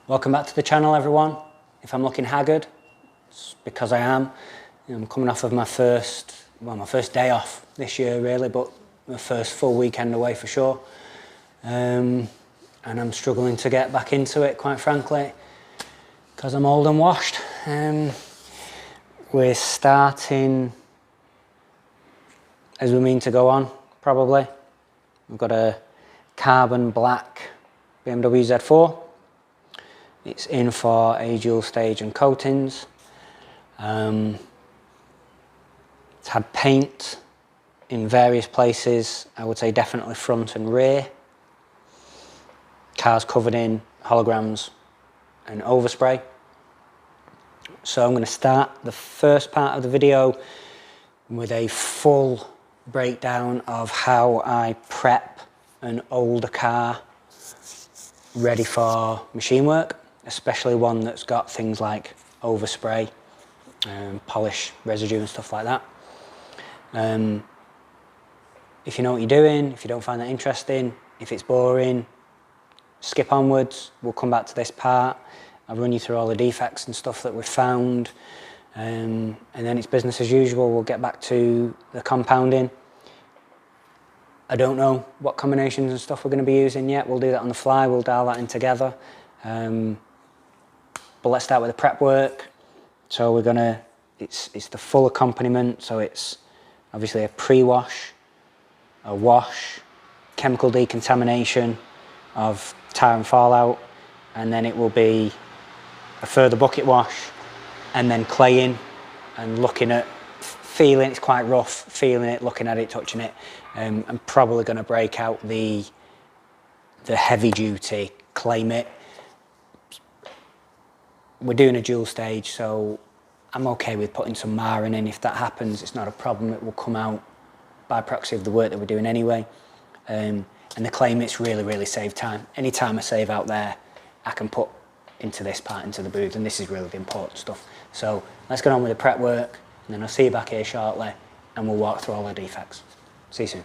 Welcome back to the channel, everyone. If I'm looking haggard, it's because I am. I'm coming off of my first day off this year really, but my first full weekend away for sure. And I'm struggling to get back into it, quite frankly, because I'm old and washed. We're starting as we mean to go on, probably. We've got a carbon black BMW Z4. It's in for a dual stage and coatings. It's had paint in various places, I would say definitely front and rear. Car's covered in holograms and overspray. So I'm going to start the first part of the video with a full breakdown of how I prep an older car ready for machine work, especially one that's got things like overspray, polish residue and stuff like that. If you know what you're doing, if you don't find that interesting, if it's boring, skip onwards. We'll come back to this part. I'll run you through all the defects and stuff that we've found, and then it's business as usual. We'll get back to the compounding. I don't know what combinations and stuff we're going to be using yet. We'll do that on the fly. We'll dial that in together. But let's start with the prep work. So we're gonna, it's the full accompaniment. So it's obviously a pre-wash, a wash, chemical decontamination of tar and fallout, and then it will be a further bucket wash, and then claying and looking at, feeling, it's quite rough, feeling it, looking at it, touching it. I'm probably going to break out the heavy duty clay mitt. We're doing a dual stage, so I'm okay with putting some marring in. If that happens, it's not a problem. It will come out by proxy of the work that we're doing anyway. And the clay mitts really save time. Any time I save out there, I can put into this part, into the booth, and this is really the important stuff. So let's get on with the prep work, and then I'll see you back here shortly, and we'll walk through all the defects. See you soon.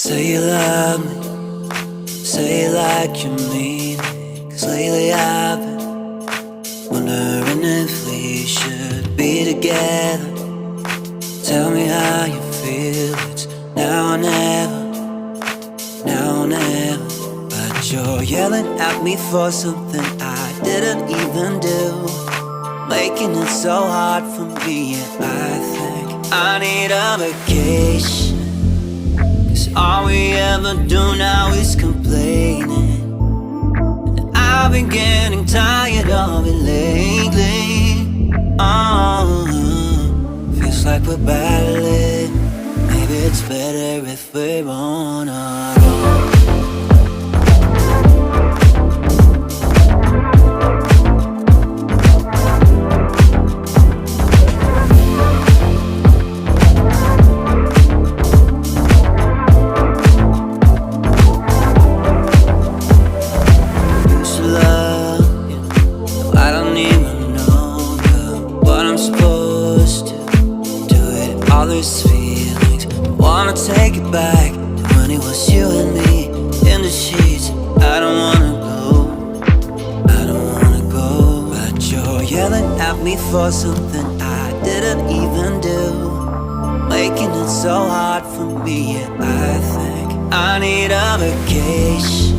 Say you love me, say it like you mean it. 'Cause lately I've been wondering if we should be together. Tell me how you feel, it's now or never, now or never. But you're yelling at me for something I didn't even do, making it so hard for me. Yeah, I think I need a vacation, 'cause all we ever do now is complaining, and I've been getting tired of it lately. Oh, feels like we're battling. Maybe it's better if we're on our own. Take it back to when it was you and me in the sheets. I don't wanna go, I don't wanna go. But you're yelling at me for something I didn't even do, making it so hard for me. Yeah, I think I need a vacation,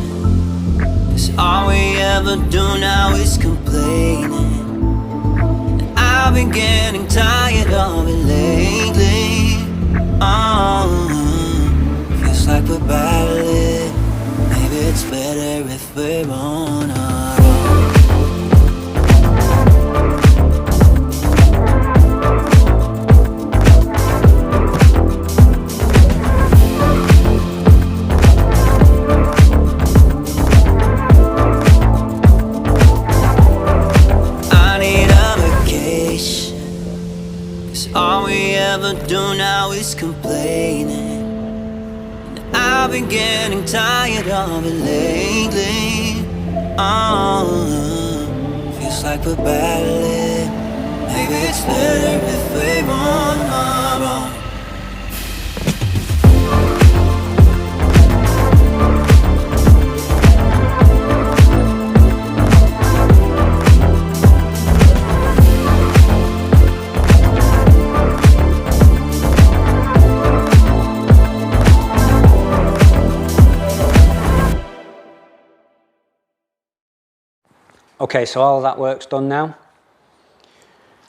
'cause all we ever do now is complaining, and I've been getting tired of it lately. Oh, feels like we're battling. Maybe it's better if we're on our own. I need a vacation, 'cause all we ever do now is complaining, and I've been getting tired of it lately. Oh, feels like we're battling. Maybe it's better if we're on our own. Okay, so all of that work's done now.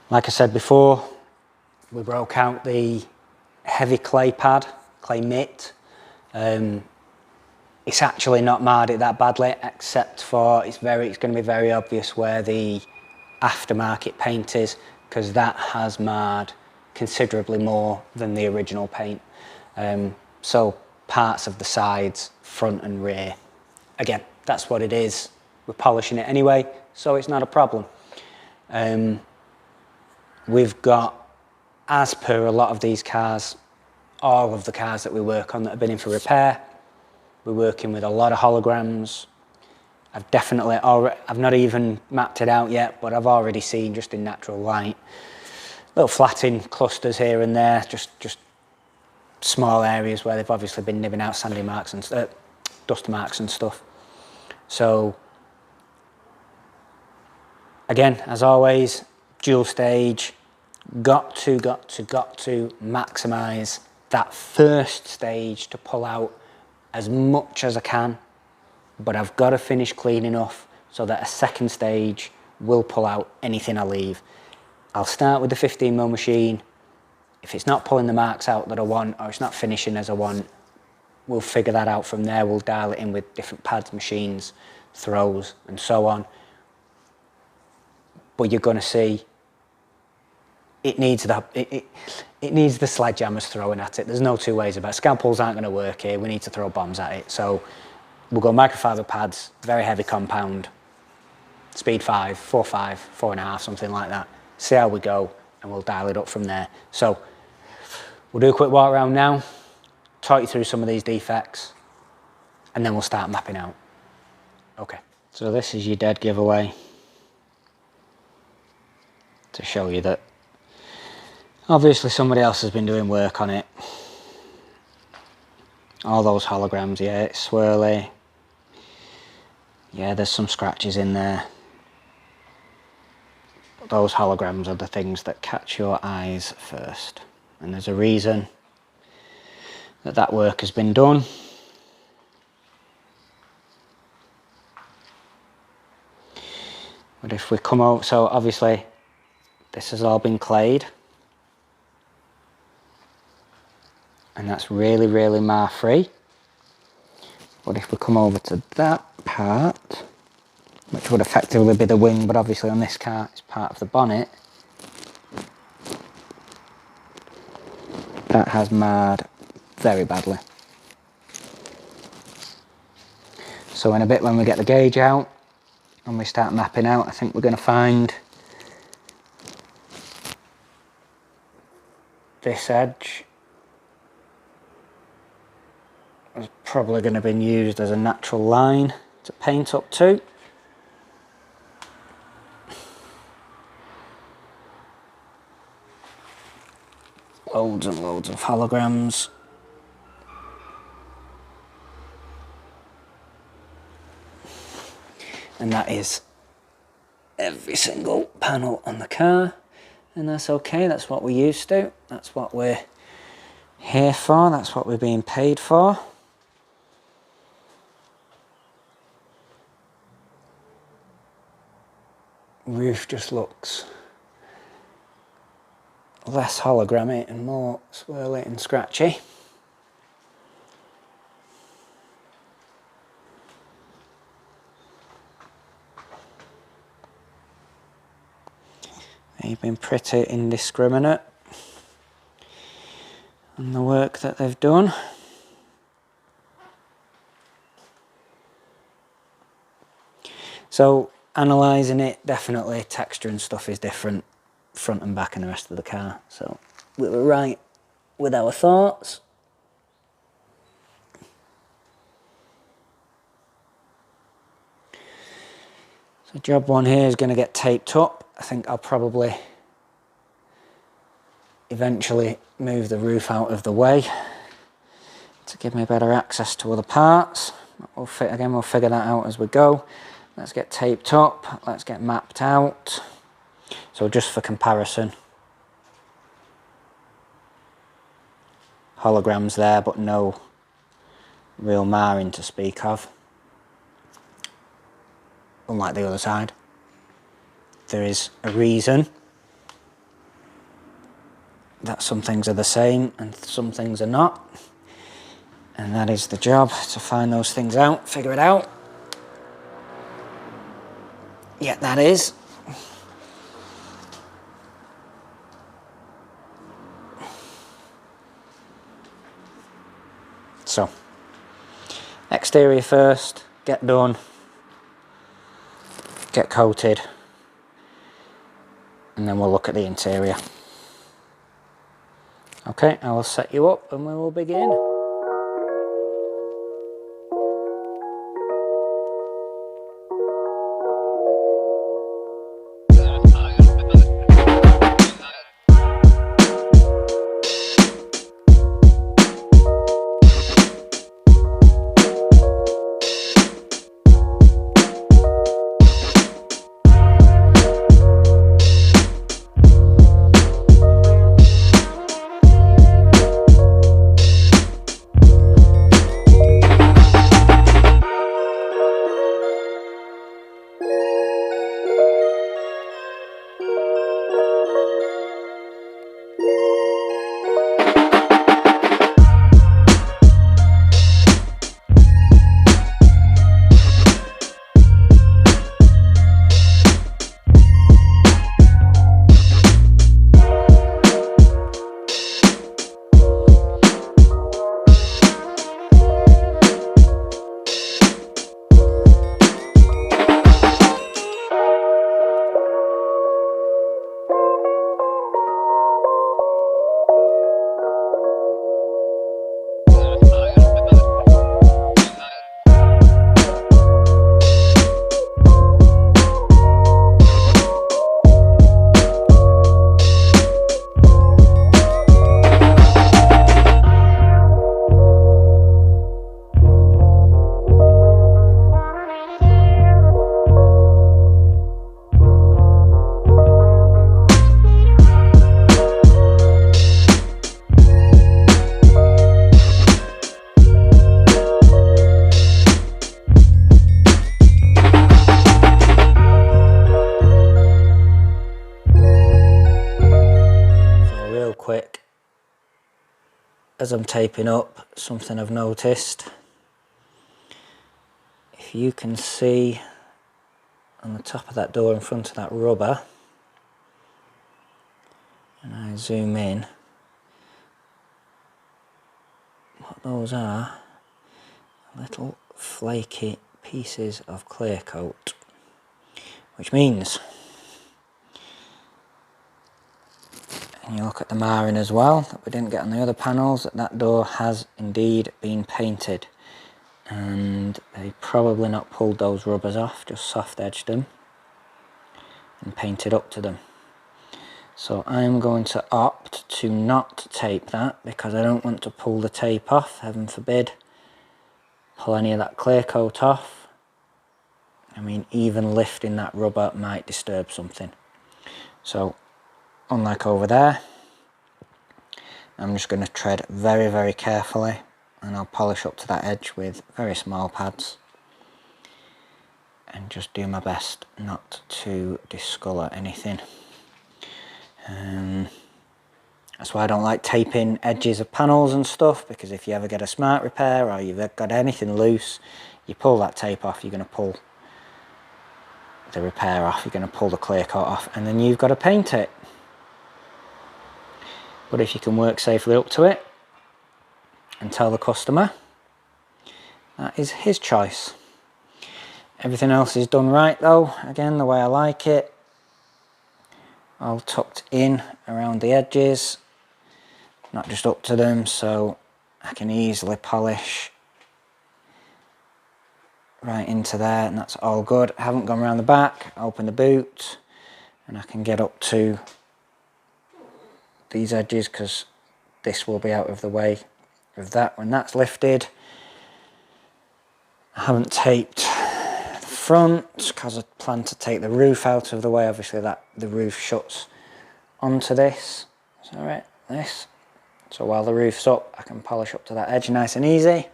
Like I said before, we broke out the heavy clay pad, clay mitt. It's actually not marred it that badly, except for it's going to be very obvious where the aftermarket paint is, because that has marred considerably more than the original paint. So parts of the sides, front and rear. Again, that's what it is. We're polishing it anyway, so it's not a problem. We've got, as per a lot of these cars, all of the cars that we work on that have been in for repair, we're working with a lot of holograms. I've not even mapped it out yet, but I've already seen, just in natural light, little flatting clusters here and there, just small areas where they've obviously been nibbing out sandy marks and dust marks and stuff. So again, as always, dual stage, got to maximise that first stage to pull out as much as I can, but I've got to finish clean enough so that a second stage will pull out anything I leave. I'll start with the 15mm machine. If it's not pulling the marks out that I want, or it's not finishing as I want, we'll figure that out from there. We'll dial it in with different pads, machines, throws, and so on. But you're going to see it needs the sledgehammers throwing at it. There's no two ways about it. Scalpels aren't going to work here. We need to throw bombs at it. So we'll go microfibre pads, very heavy compound, speed 5, 4.5, 4.5, something like that. See how we go, and we'll dial it up from there. So we'll do a quick walk around now, talk you through some of these defects, and then we'll start mapping out. Okay, so this is your dead giveaway to show you that obviously somebody else has been doing work on it. All those holograms, yeah, it's swirly. Yeah, there's some scratches in there. But those holograms are the things that catch your eyes first. And there's a reason that that work has been done. But if we come out, so obviously this has all been clayed. And that's really, really mar free. But if we come over to that part, which would effectively be the wing, but obviously on this car it's part of the bonnet, that has marred very badly. So in a bit when we get the gauge out and we start mapping out, I think we're going to find this edge is probably going to be used as a natural line to paint up to. Loads and loads of holograms. And that is every single panel on the car, and that's okay, that's what we're used to, that's what we're here for, that's what we're being paid for. Roof just looks less hologrammy and more swirly and scratchy. They've been pretty indiscriminate in the work that they've done. So analysing it, definitely texture and stuff is different front and back and the rest of the car. So we were right with our thoughts. So job one here is going to get taped up. I think I'll probably eventually move the roof out of the way to give me better access to other parts. We'll figure that out as we go. Let's get taped up, let's get mapped out. So just for comparison, holograms there, but no real marring to speak of. Unlike the other side. There is a reason that some things are the same and some things are not. And that is the job, to find those things out, figure it out. Yeah, that is. So, exterior first, get done, get coated, and then we'll look at the interior. Okay, I will set you up and we will begin. as I'm taping up, something I've noticed. If you can see on the top of that door in front of that rubber, and I zoom in, what those are little flaky pieces of clear coat, which means, and you look at the marring as well that we didn't get on the other panels, that door has indeed been painted, and they probably not pulled those rubbers off, just soft edged them and painted up to them. So I'm going to opt to not tape that because I don't want to pull the tape off, heaven forbid, pull any of that clear coat off. I mean, even lifting that rubber might disturb something. So unlike over there, I'm just going to tread very, very carefully, and I'll polish up to that edge with very small pads and just do my best not to discolour anything. That's why I don't like taping edges of panels and stuff, because if you ever get a smart repair or you've got anything loose, you pull that tape off, you're going to pull the repair off, you're going to pull the clear coat off, and then you've got to paint it. But if you can work safely up to it and tell the customer, that is his choice. Everything else is done right though, again the way I like it, all tucked in around the edges, not just up to them, so I can easily polish right into there, and that's all good. I haven't gone around the back, open the boot, and I can get up to these edges because this will be out of the way of that when that's lifted. I haven't taped the front because I plan to take the roof out of the way. Obviously that the roof shuts onto this. Is that right? This. So while the roof's up, I can polish up to that edge nice and easy.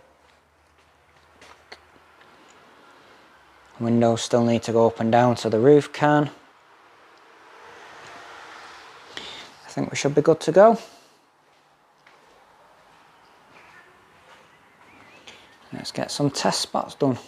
Windows still need to go up and down so the roof can. I think we should be good to go. Let's get some test spots done.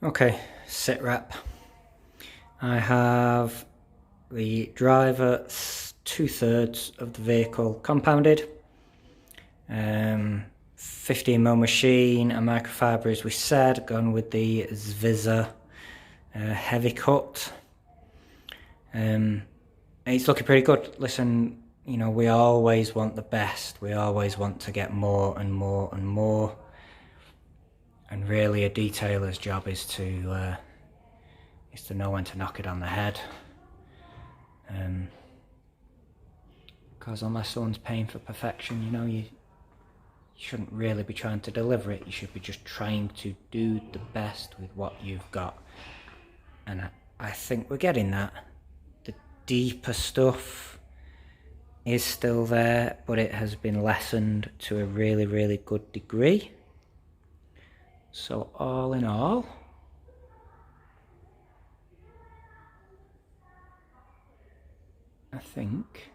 Okay, sit rep. I have the driver 2/3 of the vehicle compounded. 15mm machine and microfibre, as we said, gone with the Z4 heavy cut. It's looking pretty good. Listen, you know, we always want the best. We always want to get more and more and more. And really, a detailer's job is to know when to knock it on the head. Because unless someone's paying for perfection, you know, you shouldn't really be trying to deliver it. You should be just trying to do the best with what you've got. And I think we're getting that. The deeper stuff is still there, but it has been lessened to a really, really good degree. So all in all, I think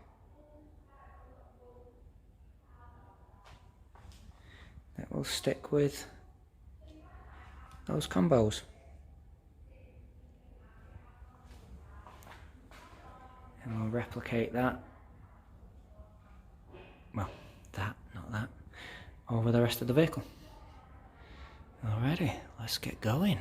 that we'll stick with those combos. And we'll replicate that. Well, that, not that, over the rest of the vehicle. Alrighty, let's get going.